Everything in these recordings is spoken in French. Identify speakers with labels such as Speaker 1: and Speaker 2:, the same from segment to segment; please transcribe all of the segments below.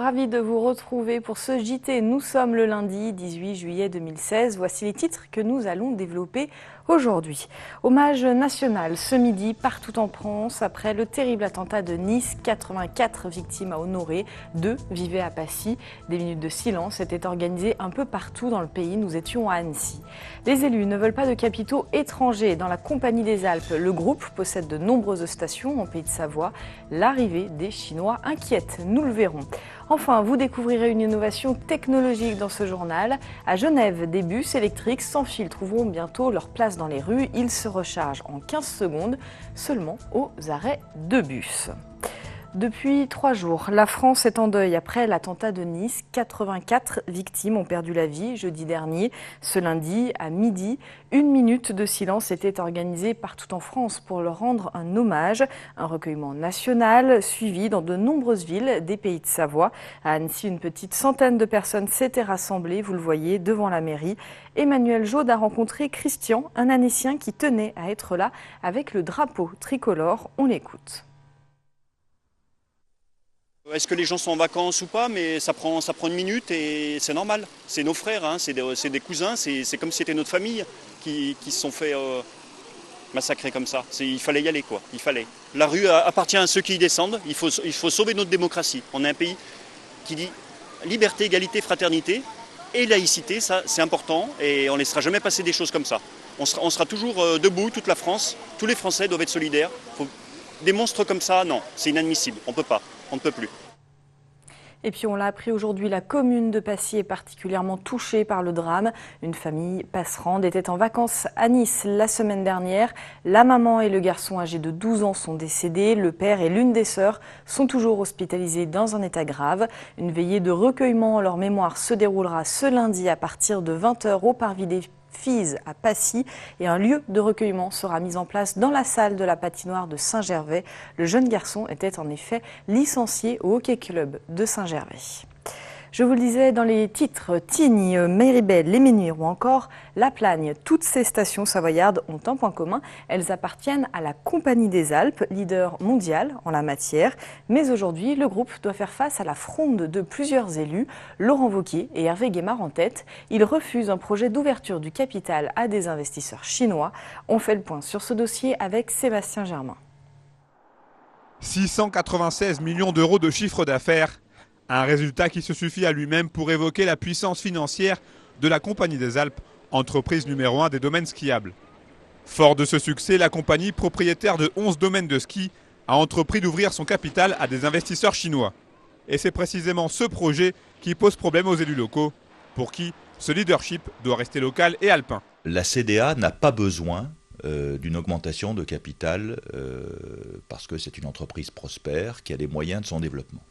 Speaker 1: ravi de vous retrouver pour ce JT. Nous sommes le lundi 18 juillet 2016. Voici les titres que nous allons développer aujourd'hui. Hommage national ce midi partout en France après le terrible attentat de Nice. 84 victimes à honorer, 2 vivaient à Passy. Des minutes de silence étaient organisées un peu partout dans le pays. Nous étions à Annecy. Les élus ne veulent pas de capitaux étrangers. Dans la Compagnie des Alpes, le groupe possède de nombreuses stations en Pays de Savoie. L'arrivée des Chinois inquiète, nous le verrons. Enfin, vous découvrirez une innovation technologique dans ce journal. À Genève, des bus électriques sans fil trouveront bientôt leur place dans les rues. Ils se rechargent en 15 secondes seulement aux arrêts de bus. Depuis 3 jours, la France est en deuil après l'attentat de Nice. 84 victimes ont perdu la vie jeudi dernier. Ce lundi, à midi, 1 minute de silence était organisée partout en France pour leur rendre un hommage. Un recueillement national suivi dans de nombreuses villes des Pays de Savoie. À Annecy, une petite centaine de personnes s'étaient rassemblées, vous le voyez, devant la mairie. Emmanuel Jaude a rencontré Christian, un Annécien qui tenait à être là avec le drapeau tricolore. On l'écoute.
Speaker 2: Est-ce que les gens sont en vacances ou pas? Mais ça prend 1 minute et c'est normal. C'est nos frères, hein, c'est des cousins, c'est comme si c'était notre famille qui se sont fait massacrer comme ça. Il fallait y aller, quoi. Il fallait. La rue appartient à ceux qui y descendent. Il faut sauver notre démocratie. On est un pays qui dit liberté, égalité, fraternité et laïcité. Ça, c'est important et on ne laissera jamais passer des choses comme ça. On sera toujours debout, toute la France. Tous les Français doivent être solidaires. Des monstres comme ça, non, c'est inadmissible. On peut pas. On ne peut plus.
Speaker 1: Et puis on l'a appris aujourd'hui, la commune de Passy est particulièrement touchée par le drame. Une famille passerande était en vacances à Nice la semaine dernière. La maman et le garçon âgé de 12 ans sont décédés. Le père et l'une des sœurs sont toujours hospitalisés dans un état grave. Une veillée de recueillement en leur mémoire se déroulera ce lundi à partir de 20h au Parvis des Fives à Passy et un lieu de recueillement sera mis en place dans la salle de la patinoire de Saint-Gervais. Le jeune garçon était en effet licencié au Hockey Club de Saint-Gervais. Je vous le disais dans les titres, Tignes, Méribel, Les Menhirs ou encore La Plagne. Toutes ces stations savoyardes ont un point commun. Elles appartiennent à la Compagnie des Alpes, leader mondial en la matière. Mais aujourd'hui, le groupe doit faire face à la fronde de plusieurs élus, Laurent Wauquiez et Hervé Guémard en tête. Ils refusent un projet d'ouverture du capital à des investisseurs chinois. On fait le point sur ce dossier avec Sébastien Germain.
Speaker 3: 696 millions d'euros de chiffre d'affaires. Un résultat qui se suffit à lui-même pour évoquer la puissance financière de la Compagnie des Alpes, entreprise numéro 1 des domaines skiables. Fort de ce succès, la compagnie, propriétaire de 11 domaines de ski, a entrepris d'ouvrir son capital à des investisseurs chinois. Et c'est précisément ce projet qui pose problème aux élus locaux, pour qui ce leadership doit rester local et alpin.
Speaker 4: La CDA n'a pas besoin d'une augmentation de capital parce que c'est une entreprise prospère qui a les moyens de son développement.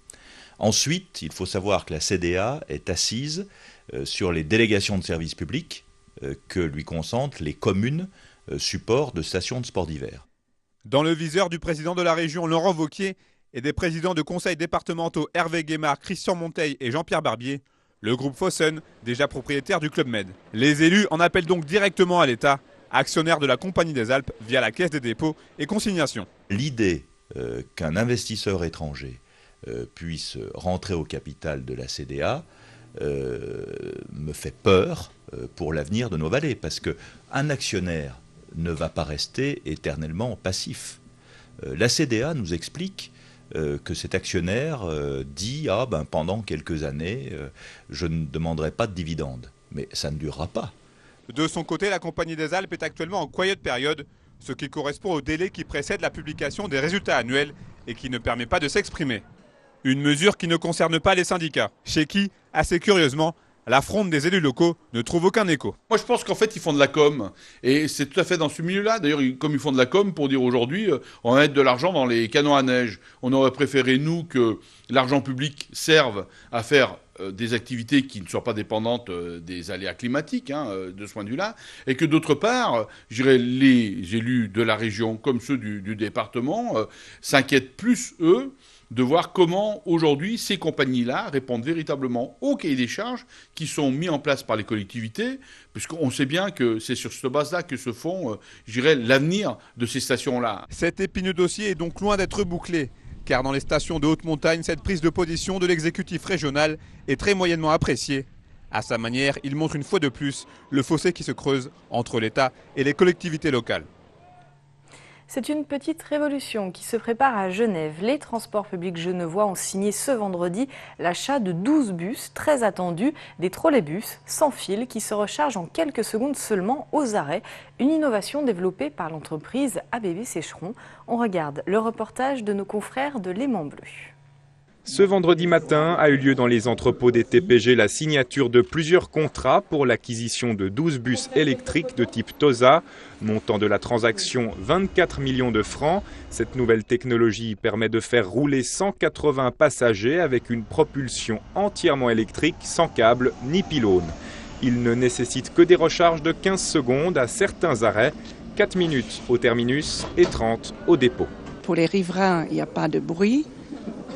Speaker 4: Ensuite, il faut savoir que la CDA est assise sur les délégations de services publics que lui consentent les communes supports de stations de sport d'hiver.
Speaker 3: Dans le viseur du président de la région Laurent Wauquiez et des présidents de conseils départementaux Hervé Guémard, Christian Monteil et Jean-Pierre Barbier, le groupe Fossen, déjà propriétaire du Club Med. Les élus en appellent donc directement à l'État, actionnaire de la Compagnie des Alpes via la Caisse des dépôts et consignations.
Speaker 4: L'idée qu'un investisseur étranger puisse rentrer au capital de la CDA me fait peur pour l'avenir de nos vallées, parce qu'un actionnaire ne va pas rester éternellement passif. La CDA nous explique que cet actionnaire dit pendant quelques années, je ne demanderai pas de dividendes. Mais ça ne durera pas.
Speaker 3: De son côté, la Compagnie des Alpes est actuellement en quiet période, ce qui correspond au délai qui précède la publication des résultats annuels et qui ne permet pas de s'exprimer. Une mesure qui ne concerne pas les syndicats, chez qui, assez curieusement, la fronde des élus locaux ne trouve aucun écho.
Speaker 5: Moi je pense qu'en fait ils font de la com, et c'est tout à fait dans ce milieu-là. D'ailleurs, comme ils font de la com pour dire aujourd'hui, on va mettre de l'argent dans les canons à neige. On aurait préféré, nous, que l'argent public serve à faire des activités qui ne soient pas dépendantes des aléas climatiques, de ce point de vue-là, et que d'autre part, je dirais, les élus de la région, comme ceux du département, s'inquiètent plus, eux, de voir comment aujourd'hui ces compagnies-là répondent véritablement aux cahiers des charges qui sont mis en place par les collectivités, puisqu'on sait bien que c'est sur cette base-là que se font, je dirais, l'avenir de ces stations-là.
Speaker 3: Cet épineux dossier est donc loin d'être bouclé, car dans les stations de haute montagne, cette prise de position de l'exécutif régional est très moyennement appréciée. À sa manière, il montre une fois de plus le fossé qui se creuse entre l'État et les collectivités locales.
Speaker 1: C'est une petite révolution qui se prépare à Genève. Les transports publics genevois ont signé ce vendredi l'achat de 12 bus très attendus, des trolleybus sans fil qui se rechargent en quelques secondes seulement aux arrêts. Une innovation développée par l'entreprise ABB Sécheron. On regarde le reportage de nos confrères de Léman Bleu.
Speaker 6: Ce vendredi matin a eu lieu dans les entrepôts des TPG la signature de plusieurs contrats pour l'acquisition de 12 bus électriques de type TOSA. Montant de la transaction 24 millions de francs. Cette nouvelle technologie permet de faire rouler 180 passagers avec une propulsion entièrement électrique, sans câble ni pylône. Il ne nécessite que des recharges de 15 secondes à certains arrêts, 4 minutes au terminus et 30 au dépôt.
Speaker 7: Pour les riverains, il n'y a pas de bruit.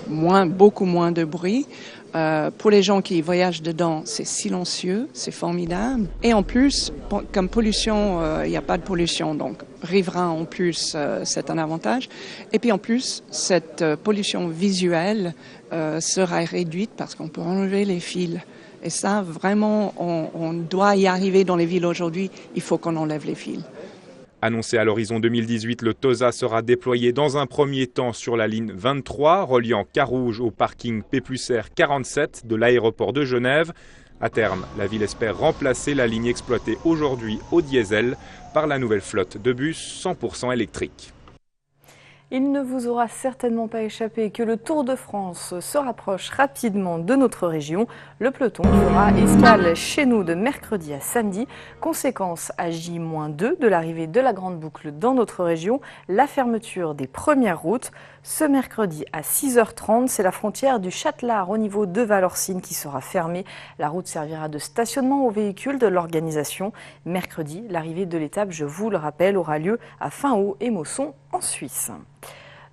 Speaker 7: Beaucoup moins de bruit. Pour les gens qui voyagent dedans, c'est silencieux, c'est formidable. Et en plus, comme pollution, il n'y a pas de pollution. Donc, riverains en plus, c'est un avantage. Et puis en plus, cette pollution visuelle sera réduite parce qu'on peut enlever les fils. Et ça, vraiment, on doit y arriver dans les villes aujourd'hui. Il faut qu'on enlève les fils.
Speaker 6: Annoncé à l'horizon 2018, le TOSA sera déployé dans un premier temps sur la ligne 23, reliant Carouge au parking P+R 47 de l'aéroport de Genève. À terme, la ville espère remplacer la ligne exploitée aujourd'hui au diesel par la nouvelle flotte de bus 100% électriques.
Speaker 1: Il ne vous aura certainement pas échappé que le Tour de France se rapproche rapidement de notre région. Le peloton fera escale chez nous de mercredi à samedi. Conséquence à J-2 de l'arrivée de la Grande Boucle dans notre région, la fermeture des premières routes. Ce mercredi à 6h30, c'est la frontière du Châtelard au niveau de Valorcine qui sera fermée. La route servira de stationnement aux véhicules de l'organisation. Mercredi, l'arrivée de l'étape, je vous le rappelle, aura lieu à Finhaut et Mosson en Suisse.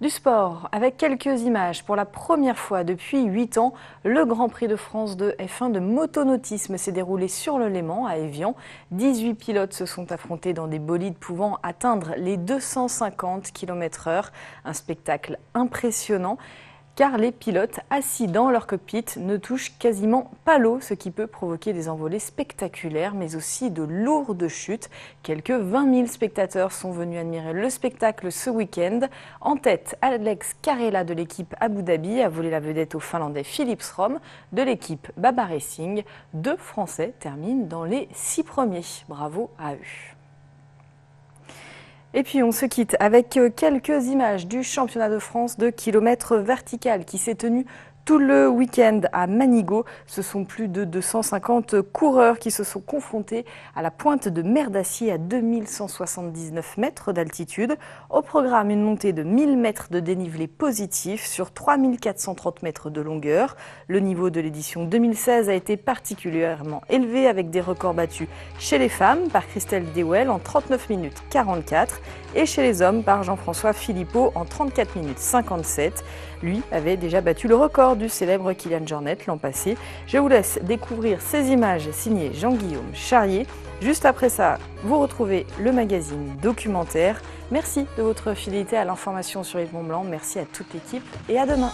Speaker 1: Du sport, avec quelques images. Pour la première fois depuis 8 ans, le Grand Prix de France de F1 de motonautisme s'est déroulé sur le Léman, à Évian. 18 pilotes se sont affrontés dans des bolides pouvant atteindre les 250 km/h. Un spectacle impressionnant, car les pilotes assis dans leur cockpit ne touchent quasiment pas l'eau, ce qui peut provoquer des envolées spectaculaires, mais aussi de lourdes chutes. Quelques 20 000 spectateurs sont venus admirer le spectacle ce week-end. En tête, Alex Carella de l'équipe Abu Dhabi a volé la vedette au Finlandais Philips Rom de l'équipe Baba Racing. 2 Français terminent dans les 6 premiers. Bravo à eux. Et puis on se quitte avec quelques images du championnat de France de kilomètre vertical qui s'est tenu tout le week-end à Manigot. Ce sont plus de 250 coureurs qui se sont confrontés à la pointe de Mer d'Acier à 2179 mètres d'altitude. Au programme, une montée de 1000 mètres de dénivelé positif sur 3430 mètres de longueur. Le niveau de l'édition 2016 a été particulièrement élevé avec des records battus chez les femmes par Christelle Dewell en 39 minutes 44 et chez les hommes par Jean-François Philippot en 34 minutes 57. Lui avait déjà battu le record du célèbre Kylian Jornet l'an passé. Je vous laisse découvrir ces images signées Jean-Guillaume Charrier. Juste après ça, vous retrouvez le magazine documentaire. Merci de votre fidélité à l'information sur Yves Montblanc. Merci à toute l'équipe et à demain.